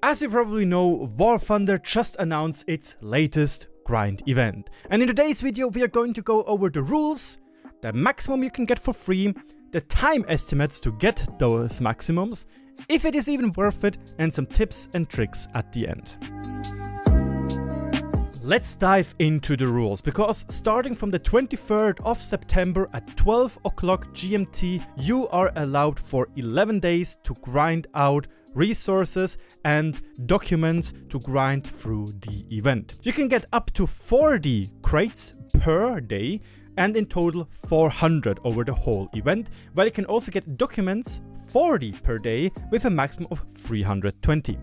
As you probably know, War Thunder just announced its latest grind event. And in today's video we are going to go over the rules, the maximum you can get for free, the time estimates to get those maximums, if it is even worth it, and some tips and tricks at the end. Let's dive into the rules, because starting from the 23rd of September at 12 o'clock GMT, you are allowed for 11 days to grind out resources and documents to grind through the event. You can get up to 40 crates per day and in total 400 over the whole event, while you can also get documents 40 per day with a maximum of 320.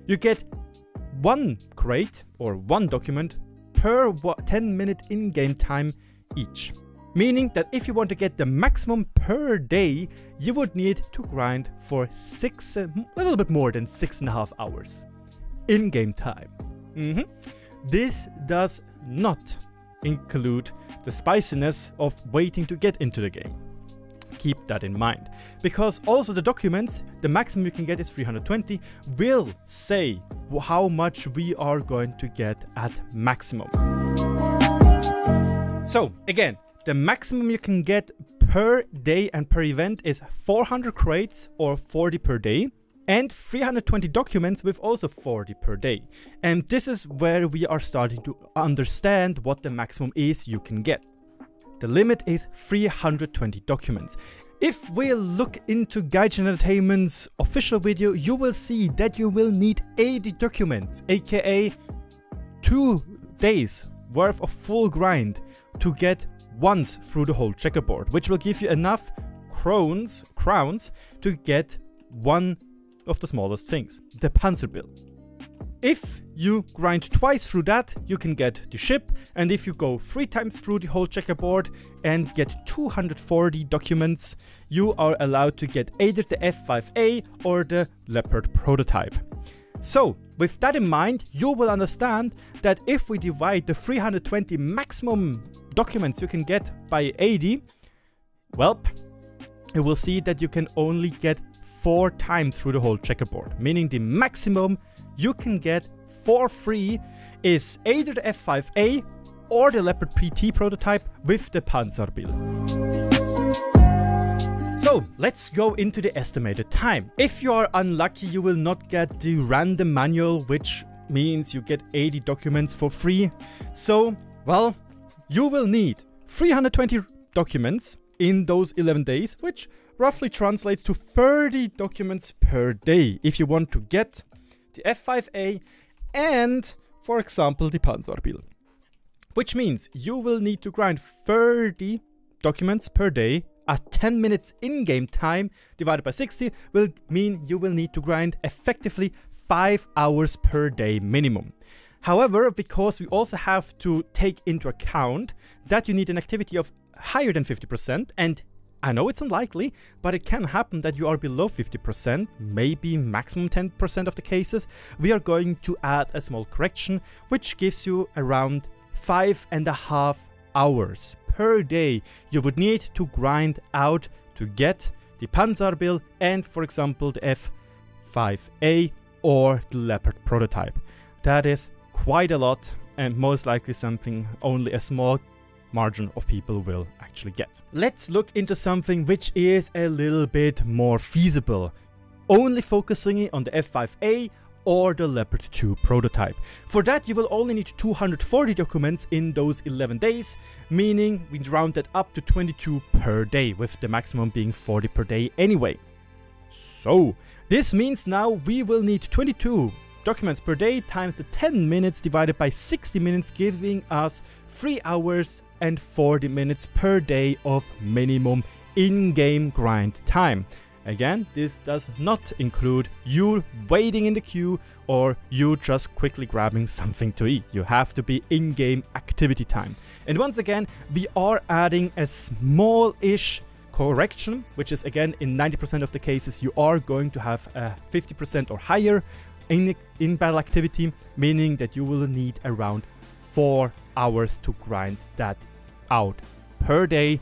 You get one crate or one document per 10-minute in-game time each. Meaning that if you want to get the maximum per day, you would need to grind for a little bit more than 6.5 hours in-game time. This does not include the spiciness of waiting to get into the game. Keep that in mind, because also the documents, the maximum you can get is 320, will say how much we are going to get at maximum. So again, the maximum you can get per day and per event is 400 crates or 40 per day, and 320 documents with also 40 per day. And this is where we are starting to understand what the maximum is you can get. The limit is 320 documents. If we look into Gaijin Entertainment's official video, you will see that you will need 80 documents, aka 2 days worth of full grind to get once through the whole checkerboard, which will give you enough crowns to get one of the smallest things, the Pansarbil. If you grind twice through that, you can get the ship, and if you go 3 times through the whole checkerboard and get 240 documents, you are allowed to get either the F5A or the Leopard prototype. So, with that in mind, you will understand that if we divide the 320 maximum documents you can get by 80, well, you will see that you can only get 4 times through the whole checkerboard, meaning the maximum you can get for free is either the F5A or the Leopard PT prototype with the Pansarbil. So let's go into the estimated time. If you are unlucky, you will not get the random manual, which means you get 80 documents for free. So, well, you will need 320 documents in those 11 days, which roughly translates to 30 documents per day if you want to get the F5A and, for example, the Pansarbil. Which means you will need to grind 30 documents per day at 10 minutes in-game time divided by 60 will mean you will need to grind effectively 5 hours per day minimum. However, because we also have to take into account that you need an activity of higher than 50%, and I know it's unlikely, but it can happen that you are below 50%, maybe maximum 10% of the cases, we are going to add a small correction, which gives you around 5.5 hours per day you would need to grind out to get the Pansarbil and, for example, the F5A or the Leopard prototype. That is quite a lot, and most likely something only a small margin of people will actually get. Let's look into something which is a little bit more feasible, only focusing on the F5A or the Leopard 2 prototype. For that, you will only need 240 documents in those 11 days, meaning we round that up to 22 per day, with the maximum being 40 per day anyway. So this means now we will need 22 documents per day times the 10 minutes divided by 60 minutes, giving us 3 hours and 40 minutes per day of minimum in-game grind time. Again, this does not include you waiting in the queue or you just quickly grabbing something to eat. You have to be in-game activity time. And once again, we are adding a small-ish correction, which is again in 90% of the cases you are going to have a 50% or higher in battle activity, meaning that you will need around 4 hours to grind that out per day,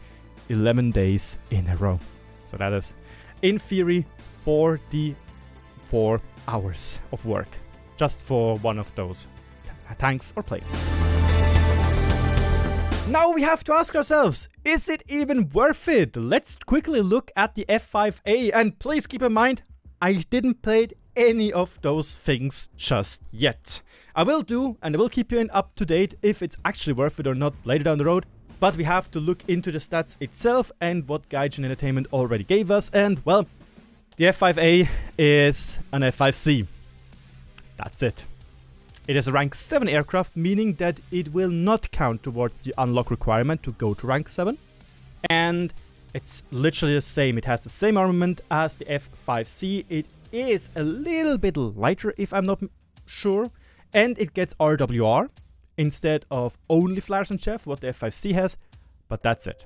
11 days in a row. So that is, in theory, 44 hours of work just for one of those tanks or planes. Now we have to ask ourselves, is it even worth it? Let's quickly look at the F5A, and please keep in mind, I didn't play any of those things just yet. I will do, and I will keep you up to date if it's actually worth it or not later down the road. But we have to look into the stats itself and what Gaijin Entertainment already gave us. And well, the F5A is an F5C. That's it. It is a rank 7 aircraft, meaning that it will not count towards the unlock requirement to go to rank 7. And it's literally the same. It has the same armament as the F5C. It is a little bit lighter, if I'm not sure. And it gets RWR instead of only flares and chef, what the F5C has. But that's it.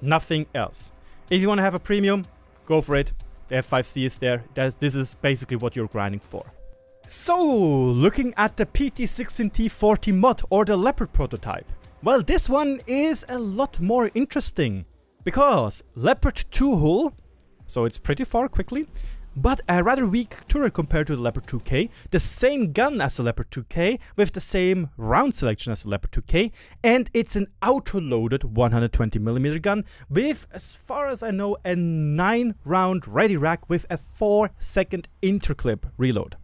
Nothing else. If you want to have a premium, go for it. The F5C is there. This is basically what you're grinding for. So, looking at the PT16T40 mod or the Leopard prototype. Well, this one is a lot more interesting. Because Leopard 2 hull, so it's pretty far quickly, but a rather weak turret compared to the Leopard 2K, the same gun as the Leopard 2K, with the same round selection as the Leopard 2K, and it's an auto-loaded 120mm gun with, as far as I know, a 9-round ready rack with a 4-second interclip reload.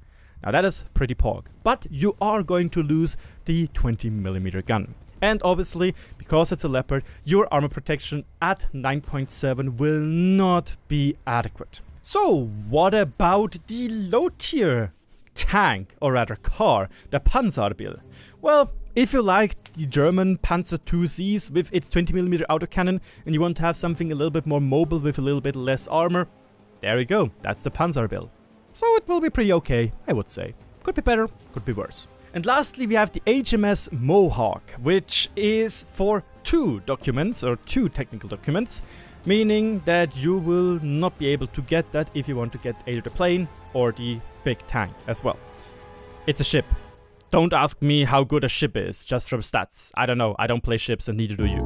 Now that is pretty pog, but you are going to lose the 20mm gun. And obviously, because it's a Leopard, your armor protection at 9.7 will not be adequate. So, what about the low tier tank, or rather car, the Pansarbil? Well, if you like the German Panzer IICs with its 20mm autocannon and you want to have something a little bit more mobile with a little bit less armor, there you go, that's the Pansarbil. So it will be pretty okay, I would say. Could be better, could be worse. And lastly, we have the HMS Mohawk, which is for 2 documents, or 2 technical documents, meaning that you will not be able to get that if you want to get either the plane or the big tank as well. It's a ship. Don't ask me how good a ship is, just from stats. I don't know, I don't play ships and neither do you.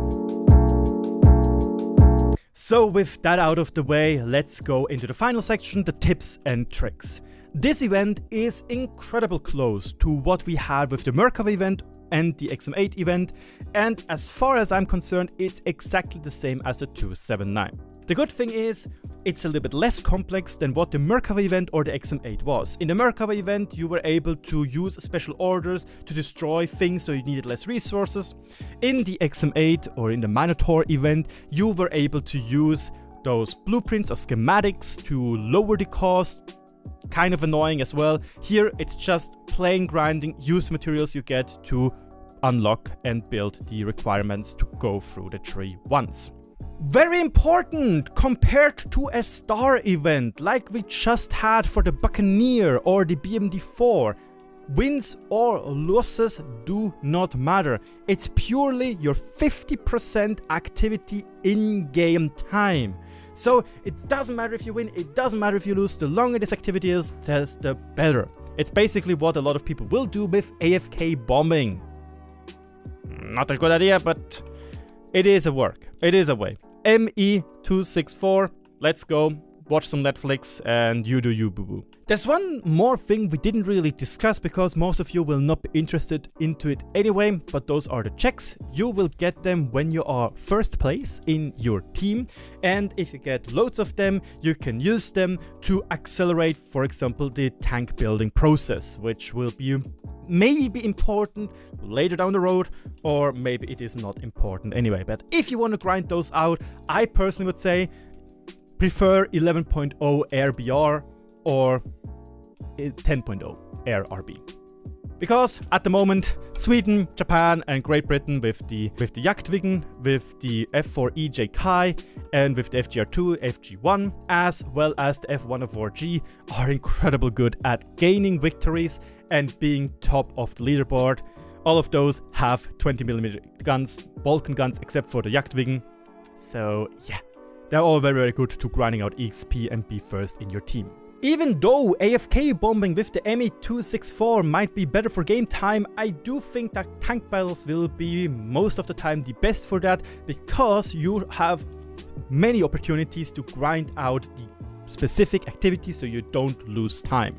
So with that out of the way, let's go into the final section, the tips and tricks. This event is incredibly close to what we had with the Merkava event and the XM8 event, and as far as I'm concerned, it's exactly the same as the 279. The good thing is, it's a little bit less complex than what the Merkava event or the XM8 was. In the Merkava event, you were able to use special orders to destroy things, so you needed less resources. In the XM8 or in the Minotaur event, you were able to use those blueprints or schematics to lower the cost. Kind of annoying as well. Here it's just plain grinding, use the materials you get to unlock and build the requirements to go through the tree once. Very important compared to a star event like we just had for the Buccaneer or the BMD4. Wins or losses do not matter. It's purely your 50% activity in game time. So it doesn't matter if you win, it doesn't matter if you lose, the longer this activity is, the better. It's basically what a lot of people will do with AFK bombing. Not a good idea, but it is a work. It is a way. ME264, let's go. Watch some Netflix and you do you, boo-boo. There's one more thing we didn't really discuss because most of you will not be interested into it anyway, but those are the checks. You will get them when you are first place in your team, and if you get loads of them, you can use them to accelerate, for example, the tank building process, which will be maybe important later down the road, or maybe it is not important anyway. But if you want to grind those out, I personally would say prefer 11.0 AirBR or 10.0 AirRB. Because at the moment, Sweden, Japan and Great Britain with the Jagdwiggen, with the F4EJ Kai and with the FGR2, FG1, as well as the F104G are incredibly good at gaining victories and being top of the leaderboard. All of those have 20mm guns, Balkan guns, except for the Jagdwiggen. So yeah, they're all very, very good to grinding out XP and be first in your team. Even though AFK bombing with the ME264 might be better for game time, I do think that tank battles will be most of the time the best for that, because you have many opportunities to grind out the specific activities so you don't lose time.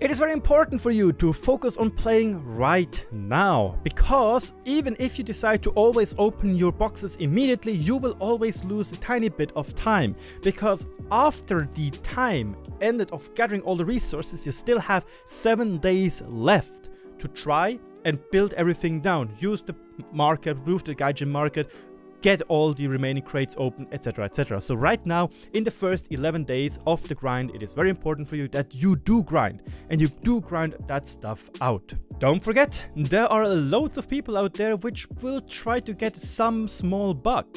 It is very important for you to focus on playing right now, because even if you decide to always open your boxes immediately, you will always lose a tiny bit of time, because after the time ended of gathering all the resources, you still have 7 days left to try and build everything down. Use the market, move the gaijin market, get all the remaining crates open, etc, etc. So right now, in the first 11 days of the grind, it is very important for you that you do grind, and you do grind that stuff out. Don't forget, there are loads of people out there which will try to get some small bug.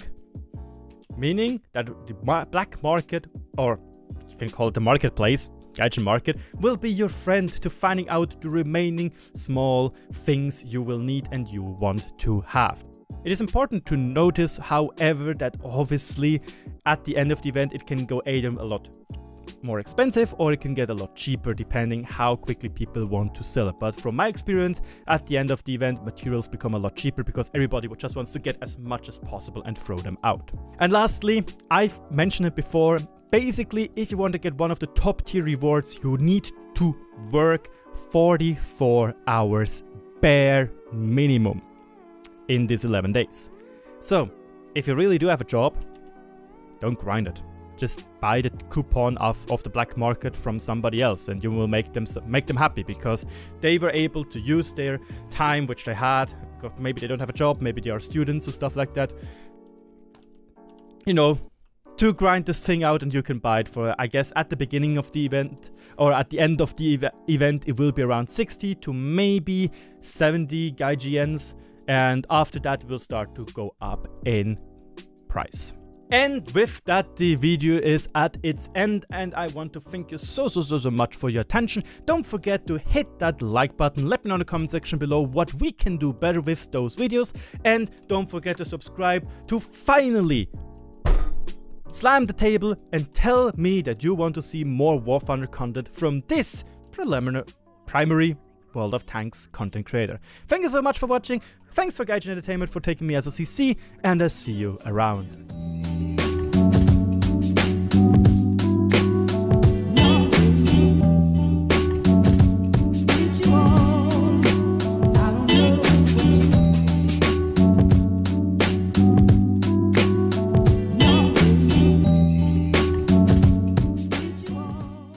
Meaning that the black market, or you can call it the marketplace, gaijin market, will be your friend to finding out the remaining small things you will need and you want to have. It is important to notice, however, that obviously at the end of the event it can go either a lot more expensive or it can get a lot cheaper depending how quickly people want to sell it. But from my experience, at the end of the event, materials become a lot cheaper because everybody just wants to get as much as possible and throw them out. And lastly, I've mentioned it before, basically if you want to get one of the top tier rewards, you need to work 44 hours bare minimum in these 11 days. So if you really do have a job, don't grind it. Just buy the coupon of the black market from somebody else and you will make them happy, because they were able to use their time which they had. Maybe they don't have a job, maybe they are students or stuff like that, you know, to grind this thing out, and you can buy it for, I guess, at the beginning of the event or at the end of the event it will be around 60 to maybe 70 gaijins. And after that it will start to go up in price. And with that, the video is at its end, and I want to thank you so much for your attention. Don't forget to hit that like button, let me know in the comment section below what we can do better with those videos, and don't forget to subscribe to finally slam the table and tell me that you want to see more War Thunder content from this primary World of Tanks content creator. Thank you so much for watching. Thanks for Gaijin Entertainment for taking me as a CC, and I'll see you around.